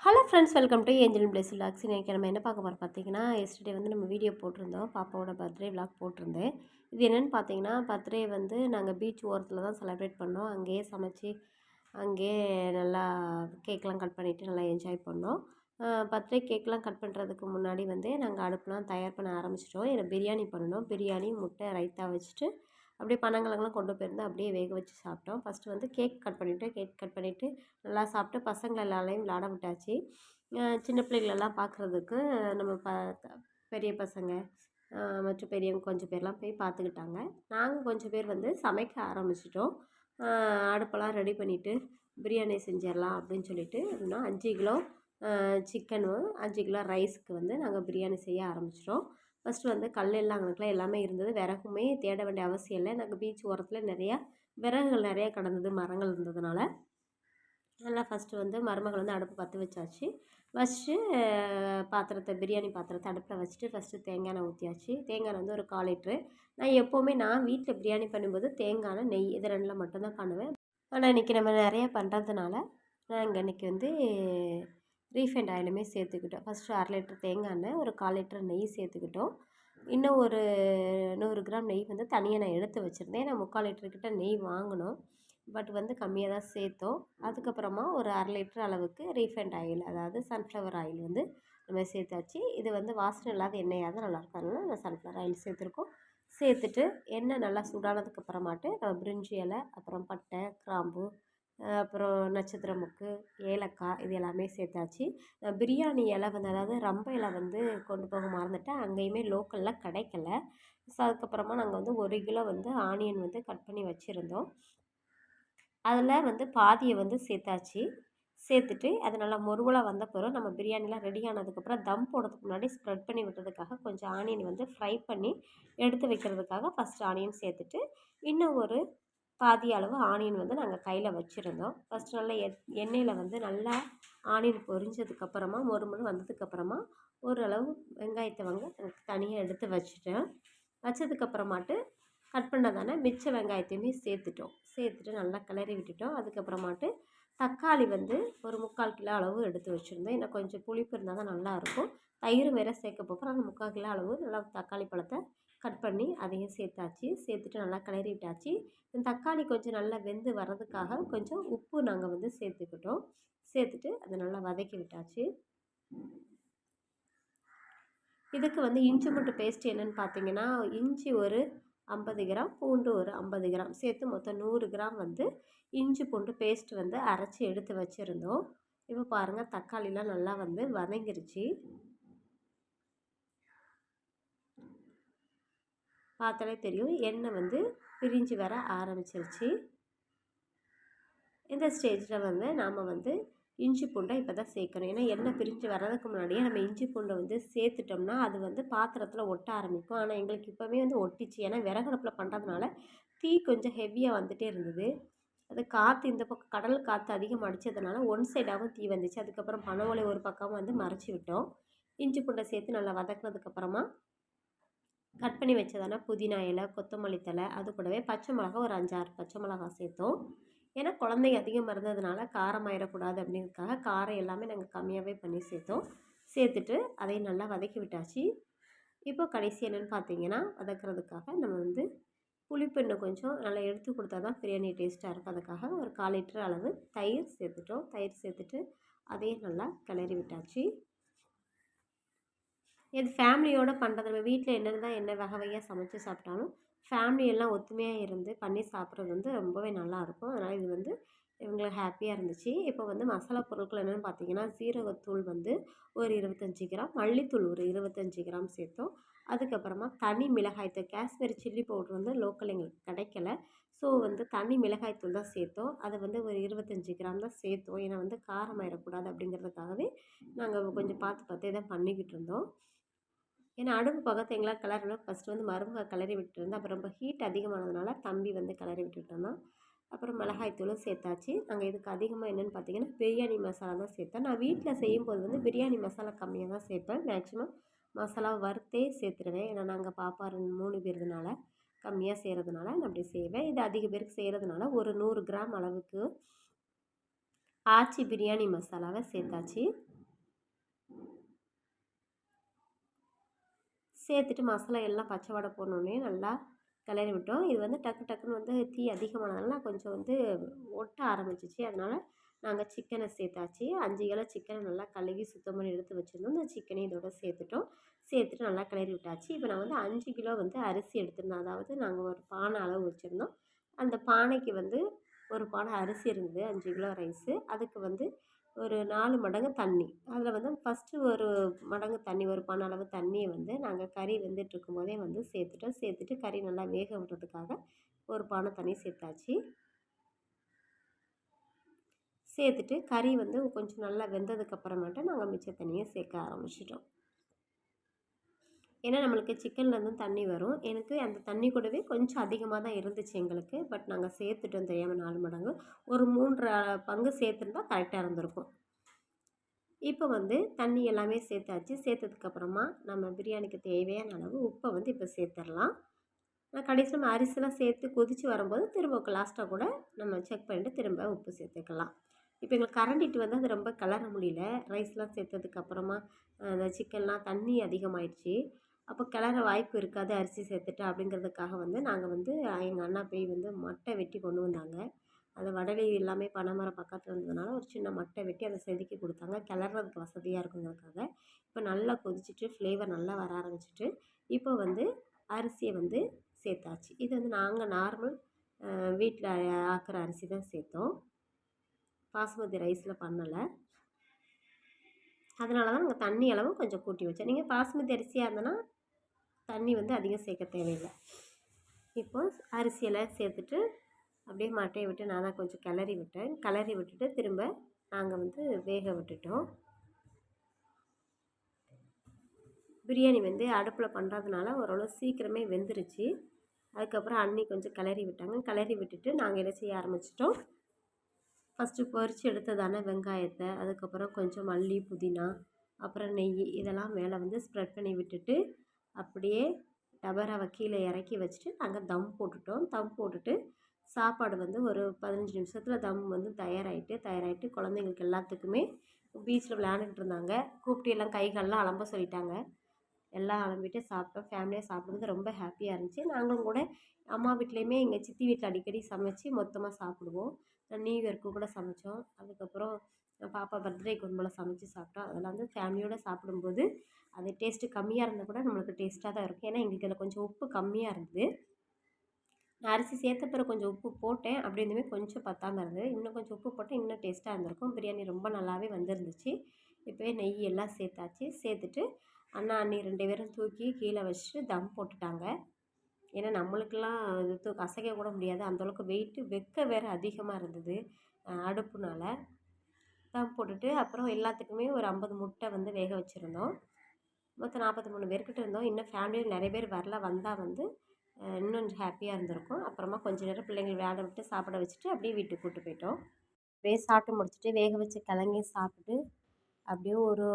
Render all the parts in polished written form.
Hello friends, welcome to angel place vlogs. இன்றைக்கி நம்ம என்ன பார்க்க போகிறோம் பார்த்தீங்கன்னா, எஸ்டர்டே வந்து நம்ம வீடியோ போட்டிருந்தோம். பாப்பாவோட பர்த்டே விலாக் போட்டிருந்தேன். இது என்னென்னு பார்த்தீங்கன்னா, பர்த்டே வந்து நாங்கள் பீச் ஓரத்தில் தான் செலிப்ரேட் பண்ணோம். அங்கேயே சமைச்சு அங்கேயே நல்லா கேக்லாம் கட் பண்ணிவிட்டு நல்லா என்ஜாய் பண்ணோம். பர்த்டே கேக்லாம் கட் பண்ணுறதுக்கு முன்னாடி வந்து நாங்கள் அடுப்புலாம் தயார் பண்ண ஆரம்பிச்சிட்டோம். எனக்கு பிரியாணி பண்ணணும். பிரியாணி, முட்டை, ரைத்தா வச்சுட்டு அப்படியே பனங்கிழங்குலாம் கொண்டு போயிருந்தோம். அப்படியே வேக வச்சு சாப்பிட்டோம். ஃபஸ்ட்டு வந்து கேக் கட் பண்ணிவிட்டு நல்லா சாப்பிட்டு பசங்களை எல்லாரையும் விளாட விட்டாச்சு. சின்ன பிள்ளைகளெல்லாம் பார்க்குறதுக்கு நம்ம பெரிய பசங்க மற்றும் பெரியவங்க கொஞ்சம் பேர்லாம் போய் பார்த்துக்கிட்டாங்க. நாங்கள் கொஞ்சம் பேர் வந்து சமைக்க ஆரம்பிச்சிட்டோம். அடுப்பெல்லாம் ரெடி பண்ணிவிட்டு பிரியாணி செஞ்சிடலாம் அப்படின்னு சொல்லிட்டு இன்னும் 5 கிலோ சிக்கனும் 5 கிலோ ரைஸுக்கு வந்து நாங்கள் பிரியாணி செய்ய ஆரம்பிச்சிட்டோம். ஃபஸ்ட்டு வந்து எல்லாம் அங்கனக்குலாம் எல்லாமே இருந்தது. விறகுமே தேட வேண்டிய அவசியம் இல்லை. நாங்கள் பீச் ஓரத்தில் நிறையா விறகுகள் நிறையா கிடந்தது, மரங்கள் இருந்ததுனால. நல்லா ஃபஸ்ட்டு வந்து மருமகள் வந்து அடுப்பு பற்ற வச்சாச்சு. வச்சுட்டு பிரியாணி பாத்திரத்தை அடுப்பில் வச்சுட்டு ஃபஸ்ட்டு தேங்காய் எண்ணெய் ஊற்றியாச்சு. தேங்காய் எண்ணெய் வந்து ஒரு 1/4 லிட்ரு. நான் வீட்டில் பிரியாணி பண்ணும்போது தேங்காய் எண்ணெய், நெய் இது 2ல் மட்டும்தான் பண்ணுவேன். ஆனால் இன்றைக்கி நம்ம நிறையா பண்ணுறதுனால நாங்கள் இன்றைக்கி வந்து ரீஃபைண்ட் ஆயிலுமே சேர்த்துக்கிட்டோம். ஃபஸ்ட்டு 1/2 லிட்டர் தேங்காய் எண்ணெய், ஒரு 1/4 லிட்டர் நெய் சேர்த்துக்கிட்டோம். இன்னும் ஒரு 100 கிராம் நெய் வந்து தனியாக நான் எடுத்து வச்சுருந்தேன். நான் 3/4 லிட்டர்கிட்ட நெய் வாங்கினோம். பட் வந்து கம்மியாக தான் சேர்த்தோம். அதுக்கப்புறமா ஒரு 1/2 லிட்டர் அளவுக்கு ரீஃபைண்ட் ஆயில், அதாவது சன்ஃப்ளவர் ஆயில் வந்து நம்ம சேர்த்தாச்சு. இது வந்து வாசனை இல்லாத எண்ணெயாக தான் நல்லாயிருக்கும். அதனால் நம்ம சன்ஃப்ளவர் ஆயில் சேர்த்துருக்கோம். சேர்த்துட்டு எண்ணெய் நல்லா சூடானதுக்கப்புறமாட்டு நம்ம பிரிஞ்சி இலை, அப்புறம் பட்டை, கிராம்பு, அப்புறம் நட்சத்திர மொக்கு, ஏலக்காய் இது எல்லாமே சேர்த்தாச்சு. பிரியாணி இலை வந்து, அதாவது ரம்ப இலை வந்து கொண்டு போக மறந்துட்டேன். அங்கேயுமே லோக்கலில் கிடைக்கல. ஸோ அதுக்கப்புறமா நாங்கள் வந்து 1 கிலோ வந்து ஆனியன் வந்து கட் பண்ணி வச்சுருந்தோம். அதில் வந்து பாதியை வந்து சேர்த்தாச்சு. சேர்த்துட்டு அது நல்லா முருவலாக வந்த பிறகு நம்ம பிரியாணிலாம் ரெடி ஆனதுக்கப்புறம் தம் போடுறதுக்கு முன்னாடி ஸ்ப்ரெட் பண்ணி விட்டதுக்காக கொஞ்சம் ஆனியன் வந்து ஃப்ரை பண்ணி எடுத்து வைக்கிறதுக்காக ஃபஸ்ட்டு ஆனியன் சேர்த்துட்டு, இன்னும் ஒரு பாதி அளவு ஆனியன் வந்து நாங்கள் கையில் வச்சுருந்தோம். ஃபஸ்ட்டு நல்லா எண்ணெயில் வந்து நல்லா ஆனியன் பொரிஞ்சதுக்கப்புறமா மொறுமொறு வந்ததுக்கப்புறமா ஓரளவு வெங்காயத்தை தனியாக எடுத்து வச்சுட்டேன். வச்சதுக்கப்புறமாட்டு கட் பண்ணதானே மிச்ச வெங்காயத்தையுமே சேர்த்துட்டு நல்லா கிளறி விட்டுட்டோம். அதுக்கப்புறமாட்டு தக்காளி வந்து ஒரு 3/4 கிலோ அளவு எடுத்து வச்சுருந்தேன். இன்னும் கொஞ்சம் புளிப்பு இருந்தால் தான் நல்லாயிருக்கும். தயிர் வேறு சேர்க்க போகிறோம். அந்த 3/4 கிலோ அளவு நல்லா தக்காளி பழத்தை கட் பண்ணி அதையும் சேர்த்தாச்சு. சேர்த்துட்டு நல்லா கிளறி விட்டாச்சு. தக்காளி கொஞ்சம் நல்லா வெந்து வர்றதுக்காக கொஞ்சம் உப்பு நாங்கள் வந்து சேர்த்துக்கிட்டோம். சேர்த்துட்டு அதை நல்லா வதக்கி விட்டாச்சு. இதுக்கு வந்து இஞ்சி பூண்டு பேஸ்ட் என்னென்னு பார்த்தீங்கன்னா, இஞ்சி ஒரு 50 கிராம், பூண்டு ஒரு 50 கிராம் சேர்த்து மொத்தம் 100 கிராம் வந்து இஞ்சி பூண்டு பேஸ்ட் வந்து அரைச்சி எடுத்து வச்சுருந்தோம். இப்போ பாருங்கள், தக்காளிலாம் நல்லா வந்து வதங்கிருச்சு. பார்த்தாலே தெரியும், எண்ணெய் வந்து பிரிஞ்சு வர ஆரம்பிச்சிருச்சு. இந்த ஸ்டேஜில் வந்து நாம் வந்து இஞ்சி பூண்டை இப்போ தான் சேர்க்கணும். ஏன்னா எண்ணெய் பிரிஞ்சு வர்றதுக்கு முன்னாடியே நம்ம இஞ்சி பூண்டை வந்து சேர்த்துட்டோம்னா அது வந்து பாத்திரத்தில் ஒட்ட ஆரம்பிக்கும். ஆனால் எங்களுக்கு இப்போவே வந்து ஒட்டிச்சு. ஏன்னா விறகடுப்பில் பண்ணுறதுனால தீ கொஞ்சம் ஹெவியாக வந்துகிட்டே இருந்தது. அது காற்று இந்த பக்கம் கடல் காற்று அதிகமாக அடித்ததுனால ஒன் சைடாகவும் தீ வந்துச்சு. அதுக்கப்புறம் பனவோலை ஒரு பக்கம் வந்து மறைச்சி விட்டோம். இஞ்சி பூண்டை சேர்த்து நல்லா வதக்கினதுக்கப்புறமா கட் பண்ணி வச்சதான புதினா இலை, கொத்தமல்லி தழை, அது கூடவே பச்சை மிளகா ஒரு 5, 6 பச்சை மிளகா சேர்த்தோம். ஏன்னா குழந்தைங்க அதிகமாக இருந்ததுனால காரமாயிடக்கூடாது அப்படிங்கிறதுக்காக காரம் எல்லாமே நாங்கள் கம்மியாகவே பண்ணி சேர்த்துட்டு அதையும் நல்லா வதக்கி விட்டாச்சு. இப்போ கடைசி என்னென்னு பார்த்தீங்கன்னா, வதக்கிறதுக்காக நம்ம வந்து புளிப்பு இன்னும் கொஞ்சம் நல்லா எடுத்து கொடுத்தா தான் பிரியாணி டேஸ்ட்டாக இருக்கும். அதுக்காக ஒரு 1/4 லிட்டர் அளவு தயிர் சேர்த்துட்டோம். தயிர் சேர்த்துட்டு அதையும் நல்லா கிளறி விட்டாச்சு. இது ஃபேமிலியோடு பண்ணுறது. நம்ம வீட்டில் என்ன வகை வகையாக சமைச்சு சாப்பிட்டாலும் ஃபேமிலி எல்லாம் ஒத்துமையாக இருந்து பண்ணி சாப்பிட்றது வந்து ரொம்பவே நல்லாயிருக்கும். அதனால் இது வந்து இவங்களுக்கு ஹாப்பியாக இருந்துச்சு. இப்போ வந்து மசாலா பொருட்கள் என்னென்னு பார்த்தீங்கன்னா, சீரகத்தூள் வந்து ஒரு 25 கிராம், மல்லித்தூள் ஒரு 25 கிராம் சேர்த்தோம். அதுக்கப்புறமா தனி மிளகாய்த்தூள், காஷ்மீரி சில்லி பவுட்ரு வந்து லோக்கல் எங்களுக்கு கிடைக்கல. ஸோ வந்து தனி மிளகாய்த்தூள் தான் சேர்த்தோம். அதை வந்து ஒரு 25 கிராம் தான் சேர்த்தோம். ஏன்னா வந்து காரமாயிடக்கூடாது அப்படிங்கிறதுக்காகவே நாங்கள் கொஞ்சம் பார்த்தே தான் பண்ணிக்கிட்டு இருந்தோம். ஏன்னா அடுப்பு பக்கத்து எங்களால் கிளறணும். ஃபஸ்ட்டு வந்து மருமக கிளறி விட்டுருந்தேன். அப்புறம் ரொம்ப ஹீட் அதிகமானதுனால தம்பி வந்து கிளறி விட்டுட்டோம்னா. அப்புறம் மிளகாய்த்தூளும் சேர்த்தாச்சு. நாங்கள் இதுக்கு அதிகமாக என்னென்னு பார்த்தீங்கன்னா, பிரியாணி மசாலா தான் சேர்த்தேன். நான் வீட்டில் செய்யும்போது வந்து பிரியாணி மசாலா கம்மியாக தான் சேர்ப்பேன். மேக்ஸிமம் மசாலா வறுத்தே சேர்த்துருவேன். ஏன்னா நாங்கள் பாப்பா 3 பேருனால கம்மியாக செய்கிறதுனால நான் அப்படி செய்வேன். இது அதிக பேருக்கு செய்கிறதுனால ஒரு 100 கிராம் அளவுக்கு ஆச்சி பிரியாணி மசாலாவை சேர்த்தாச்சு. சேர்த்துட்டு மசாலா எல்லாம் பச்சை வாடை போனோடனே நல்லா கிளறி விட்டோம். இது வந்து டக்கு டக்குன்னு வந்து தீ அதிகமானதுனால கொஞ்சம் வந்து ஒட்ட ஆரம்பிச்சிச்சு. அதனால் நாங்கள் சிக்கனை சேர்த்தாச்சு. 5 கிலோ சிக்கனை நல்லா கழுவி சுத்தம் பண்ணி எடுத்து வச்சுருந்தோம். இந்த சிக்கனையும் இதோட சேர்த்துட்டோம். சேர்த்துட்டு நல்லா கிளறி விட்டாச்சு. இப்போ நான் வந்து 5 கிலோ வந்து அரிசி எடுத்திருந்தேன். அதாவது நாங்கள் ஒரு பானை அளவு வச்சுருந்தோம். அந்த பானைக்கு வந்து ஒரு பானை அரிசி இருந்தது, 5 கிலோ ரைஸு. அதுக்கு வந்து ஒரு 4 மடங்கு தண்ணி. அதில் வந்து ஃபஸ்ட்டு ஒரு மடங்கு தண்ணி, ஒரு பானை அளவு தண்ணியை வந்து நாங்கள் கறி வெந்துட்டுருக்கும்போதே வந்து சேர்த்துட்டோம். சேர்த்துட்டு கறி நல்லா வேக விடுறதுக்காக ஒரு பானை தண்ணி சேர்த்தாச்சு. சேர்த்துட்டு கறி வந்து கொஞ்சம் நல்லா வெந்ததுக்கப்புறமேட்டு நாங்கள் மிச்ச தண்ணியை சேர்க்க ஆரம்பிச்சிட்டோம். ஏன்னா நம்மளுக்கு சிக்கன்லேருந்து தண்ணி வரும். எனக்கு அந்த தண்ணி கூடவே கொஞ்சம் அதிகமாக தான் இருந்துச்சு எங்களுக்கு. பட் நாங்கள் சேர்த்துட்டோம் தெரியாமல் 4 மடங்கு. ஒரு 3 பங்கு சேர்த்துருந்தா கரெக்டாக இருந்திருக்கும். இப்போ வந்து தண்ணி எல்லாமே சேர்த்தாச்சு. சேர்த்ததுக்கப்புறமா நம்ம பிரியாணிக்கு தேவையான அளவு உப்பை வந்து இப்போ சேர்த்துடலாம். கடைசியில் நம்ம அரிசிலாம் சேர்த்து கொதித்து வரும்போது திரும்ப லாஸ்ட்டாக கூட நம்ம செக் பண்ணிவிட்டு திரும்ப உப்பு சேர்த்துக்கலாம். இப்போ எங்களுக்கு கரண்டிட்டு வந்து அது ரொம்ப கிளற முடியல. ரைஸ்லாம் சேர்த்ததுக்கப்புறமா அந்த சிக்கன்லாம் தண்ணி அதிகமாகிடுச்சு. அப்போ கிளற வாய்ப்பு இருக்காது அரிசி சேர்த்துட்டு அப்படிங்கிறதுக்காக வந்து நாங்கள் வந்து எங்கள் அண்ணா போய் வந்து மட்டை வெட்டி கொண்டு வந்தாங்க. அந்த வடலி எல்லாமே பனைமரம் பக்கத்தில் இருந்ததுனால ஒரு சின்ன மட்டை வெட்டி அதை செதுக்கி கொடுத்தாங்க. கிளறதுக்கு வசதியாக இருக்குங்கிறதுக்காக. இப்போ நல்லா கொதிச்சுட்டு ஃப்ளேவர் நல்லா வர ஆரம்பிச்சிட்டு இப்போ வந்து அரிசியை வந்து சேர்த்தாச்சு. இது வந்து நாங்கள் நார்மல் வீட்டில் ஆக்குற அரிசி தான் சேர்த்தோம். பாஸ்மதி ரைஸில் பண்ணலை. அதனால தான் நாங்கள் தண்ணி அளவும் கொஞ்சம் கூட்டி வச்சோம். நீங்கள் பாஸ்மதி அரிசியாக இருந்தனா தண்ணி வந்து அதிகம் சேர்க்க தேவையில்லை. இப்போ அரிசியெல்லாம் சேர்த்துட்டு அப்படியே மட்டையை விட்டு நான் தான் கொஞ்சம் கிளறி விட்டேன். கிளறி விட்டுட்டு திரும்ப நாங்கள் வந்து வேக விட்டுட்டோம். பிரியாணி வந்து அடுப்பில் பண்ணுறதுனால ஓரளவு சீக்கிரமே வெந்துருச்சு. அதுக்கப்புறம் அண்ணி கொஞ்சம் கிளறி விட்டாங்க. கிளறி விட்டுட்டு நாங்கள் என்ன செய்ய ஆரம்பிச்சிட்டோம், ஃபஸ்ட்டு பொரித்து எடுத்ததான வெங்காயத்தை, அதுக்கப்புறம் கொஞ்சம் மல்லி, புதினா, அப்புறம் நெய் இதெல்லாம் மேலே வந்து ஸ்ப்ரெட் பண்ணி விட்டுட்டு அப்படியே டபராவை கீழே இறக்கி வச்சுட்டு நாங்கள் தம் போட்டுட்டோம். தம் போட்டுட்டு சாப்பாடு வந்து ஒரு 15 நிமிஷத்தில் தம் வந்து தயாராகிட்டு குழந்தைங்களுக்கு எல்லாத்துக்குமே பீச்சில் விளையாண்டுக்கிட்டு இருந்தாங்க. கூப்பிட்டு எல்லாம் கை கால்லாம் அலம்ப சொல்லிட்டாங்க. எல்லாம் அலம்பிட்டு சாப்பிட்டோம். ஃபேமிலியாக சாப்பிடும்போது ரொம்ப ஹாப்பியாக இருந்துச்சு. நாங்களும் கூட அம்மா வீட்லேயுமே எங்கள் சித்தி வீட்டில் அடிக்கடி சமைச்சு மொத்தமாக சாப்பிடுவோம். நியூ இயர்க்கு கூட சமைச்சோம். அதுக்கப்புறம் பாப்பா பர்த்டேக்கு ஒரு முறை சமைச்சு சாப்பிட்டோம். அதெல்லாம் வந்து ஃபேமிலியோடு சாப்பிடும்போது அது டேஸ்ட்டு கம்மியாக இருந்தால் கூட நம்மளுக்கு டேஸ்ட்டாக தான் இருக்கும். ஏன்னா எங்களுக்கு அதில் கொஞ்சம் உப்பு கம்மியாக இருந்தது. நான் அரிசி சேர்த்த பிறகு கொஞ்சம் உப்பு போட்டேன். அப்படி இருந்துமே கொஞ்சம் பத்தாமல் இருந்தது. இன்னும் கொஞ்சம் உப்பு போட்டால் இன்னும் டேஸ்ட்டாக இருந்திருக்கும். பிரியாணி ரொம்ப நல்லாவே வந்துருந்துச்சு. இப்போயே நெய் எல்லாம் சேர்த்தாச்சு. சேர்த்துட்டு அண்ணா அண்ணி 2 பேரும் தூக்கி கீழே வச்சுட்டு தம் போட்டுட்டாங்க. ஏன்னா நம்மளுக்கெல்லாம் இது அசைக்க கூட முடியாது. அந்தளவுக்கு வெயிட்டு வெக்க வேறு அதிகமாக இருந்தது அடுப்புனால. தம் போட்டுட்டு அப்புறம் எல்லாத்துக்குமே ஒரு 50 முட்டை வந்து வேக வச்சுருந்தோம். மொத்தம் 43 பேர்கிட்ட இருந்தோம். இன்னும் ஃபேமிலியில் நிறைய பேர் வரல. வந்தால் வந்து இன்னும் ஹாப்பியாக இருந்திருக்கும். அப்புறமா கொஞ்சம் நேரம் பிள்ளைங்களை விளையாட விட்டு சாப்பிட வச்சுட்டு அப்படியே வீட்டுக்கு கூப்பிட்டு போயிட்டோம். அப்படியே சாப்பிட்டு முடிச்சுட்டு வேக வச்ச கிழங்கையும் சாப்பிட்டுட்டு அப்படியே ஒரு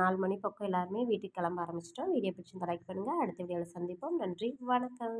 4 மணி பக்கம் எல்லாருமே வீட்டுக்கு கிளம்ப ஆரம்பிச்சிட்டோம். வீடியோ பிடிச்சிருந்தா லைக் பண்ணுங்கள். அடுத்த வீடியோவில் சந்திப்போம். நன்றி, வணக்கம்.